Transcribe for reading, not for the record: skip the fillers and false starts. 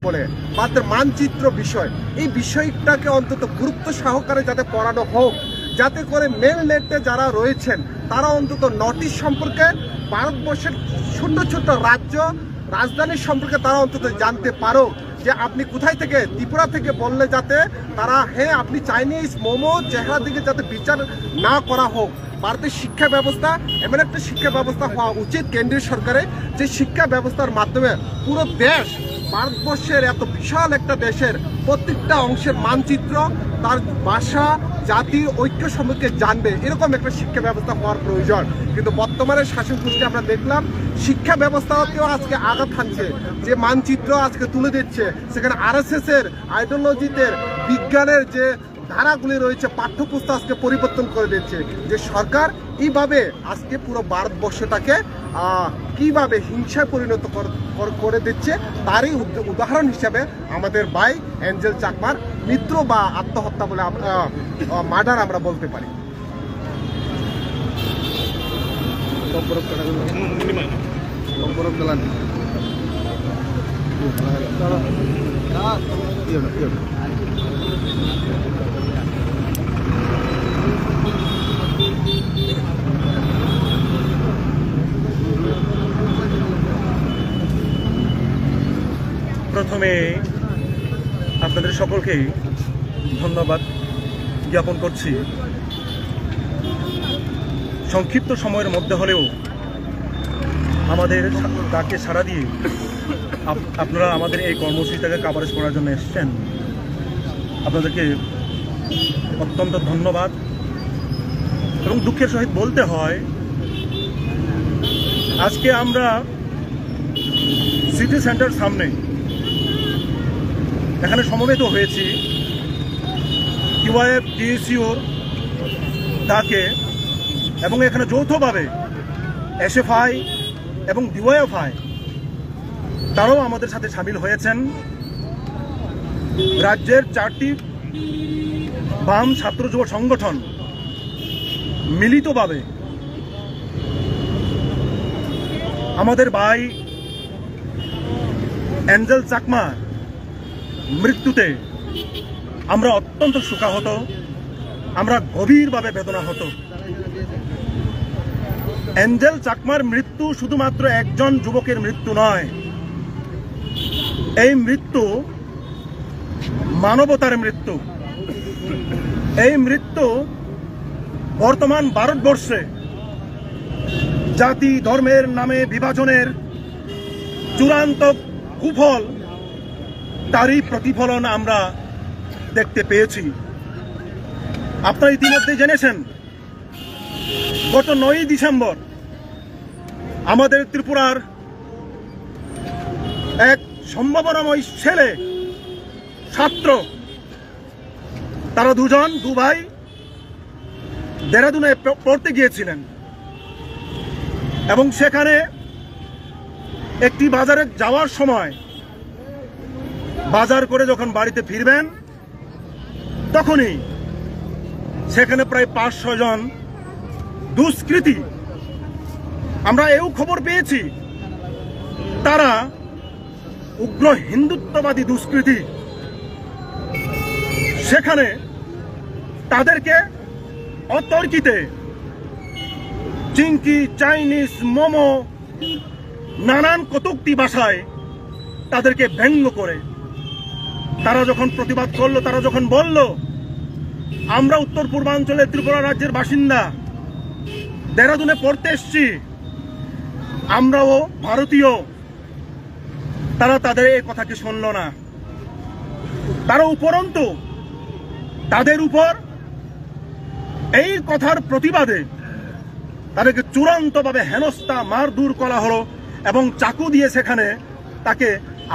বলে তাদের মানচিত্র বিষয়, এই বিষয়টাকে অন্তত গুরুত্ব সহকারে যাতে পড়ানো হোক, যাতে করে মেল নেটে যারা রয়েছেন তারা অন্তত নর্থ ইস্ট সম্পর্কে, ভারতবর্ষের ছোট্ট ছোট্ট রাজধানীর সম্পর্কে তারা অন্তত জানতে পারো যে আপনি কোথায় থেকে, ত্রিপুরা থেকে বললে যাতে তারা হ্যাঁ আপনি চাইনিজ মোমো চেহারা দিকে যাতে বিচার না করা হোক। ভারতের শিক্ষা ব্যবস্থা এমন একটা শিক্ষা ব্যবস্থা হওয়া উচিত কেন্দ্রীয় সরকারের, যে শিক্ষা ব্যবস্থার মাধ্যমে পুরো দেশ, ভারতবর্ষের এত বিশাল একটা দেশের প্রত্যেকটা অংশের মানচিত্র, তার ভাষা, জাতির ঐক্য সম্পর্কে জানবে, এরকম একটা শিক্ষা ব্যবস্থা হওয়ার প্রয়োজন। কিন্তু বর্তমানে শাসন গোষ্ঠী আমরা দেখলাম শিক্ষা ব্যবস্থাকেও আজকে আঘাত হানছে, যে মানচিত্র আজকে তুলে দিচ্ছে সেখানে আরএসএস এর আইডিওলজিতে বিজ্ঞানের যে ধারাগুলি রয়েছে পাঠ্যপুস্তক আজকে পরিবর্তন করে দিচ্ছে। যে সরকার এইভাবে আজকে পুরো ভারতবর্ষটাকে কিভাবে হিংসায় পরিণত করে দিচ্ছে তারই উদাহরণ হিসাবে আমাদের ভাই এঞ্জেল চাকমার মৃত্যু বা আত্মহত্যা বলে মার্ডার আমরা বলতে পারি। প্রথমে আপনাদের সকলকেই ধন্যবাদ জ্ঞাপন করছি। সংক্ষিপ্ত সময়ের মধ্যে হলেও আমাদের ডাকে সাড়া দিয়ে আপনারা আমাদের এই কর্মসূচিটাকে কাভারেজ করার জন্য এসেছেন। আপনাদেরকে অত্যন্ত ধন্যবাদ। এবং দুঃখের সহিত বলতে হয় আজকে আমরা সিটি সেন্টার সামনে এখানে সমবেত হয়েছি ইউআইএফ ডিএসইউর ডাকে, এবং এখানে যৌথভাবে এসএফআই এবং ডিওয়াইএফআই তারাও আমাদের সাথে সামিল হয়েছেন। রাজ্যের 4টি বাম ছাত্র যুব সংগঠন মিলিতভাবে আমাদের ভাই এঞ্জেল চাকমা মৃত্যুতে আমরা অত্যন্ত শোকাহত, আমরা গভীরভাবে বেদনাহত। এঞ্জেল চাকমার মৃত্যু শুধুমাত্র একজন যুবকের মৃত্যু নয়, এই মৃত্যু মানবতার মৃত্যু। এই মৃত্যু বর্তমান ভারতবর্ষে জাতি ধর্মের নামে বিভাজনের চূড়ান্ত কুফল, তারই প্রতিফলন আমরা দেখতে পেয়েছি। আপনারা ইতিমধ্যে জেনেছেন গত 9ই ডিসেম্বর আমাদের ত্রিপুরার এক সম্ভাবনাময় ছেলে ছাত্র, তারা দু ভাই দেরাদুনে পড়তে গিয়েছিলেন এবং সেখানে একটি বাজারে যাওয়ার সময় বাজার করে যখন বাড়িতে ফিরবেন তখনই সেখানে প্রায় 500 জন দুষ্কৃতী, আমরা এও খবর পেয়েছি তারা উগ্র হিন্দুত্ববাদী দুষ্কৃতী, সেখানে তাদেরকে অতর্কিতে চিংকি, চাইনিজ মোমো, নানান কটূক্তি ভাষায় তাদেরকে ব্যঙ্গ করে তারা যখন প্রতিবাদ করলো, তারা যখন বলল আমরা উত্তর পূর্বাঞ্চলের ত্রিপুরা রাজ্যের বাসিন্দা, দেরাদুনে পড়তে এসছি, আমরাও ভারতীয়, তারা তাদের এই কথাকে শুনল না। তারা উপরন্তু তাদের উপর এই কথার প্রতিবাদে তাদেরকে চূড়ান্তভাবে হেনস্থা মারধর করা হলো এবং চাকু দিয়ে সেখানে তাকে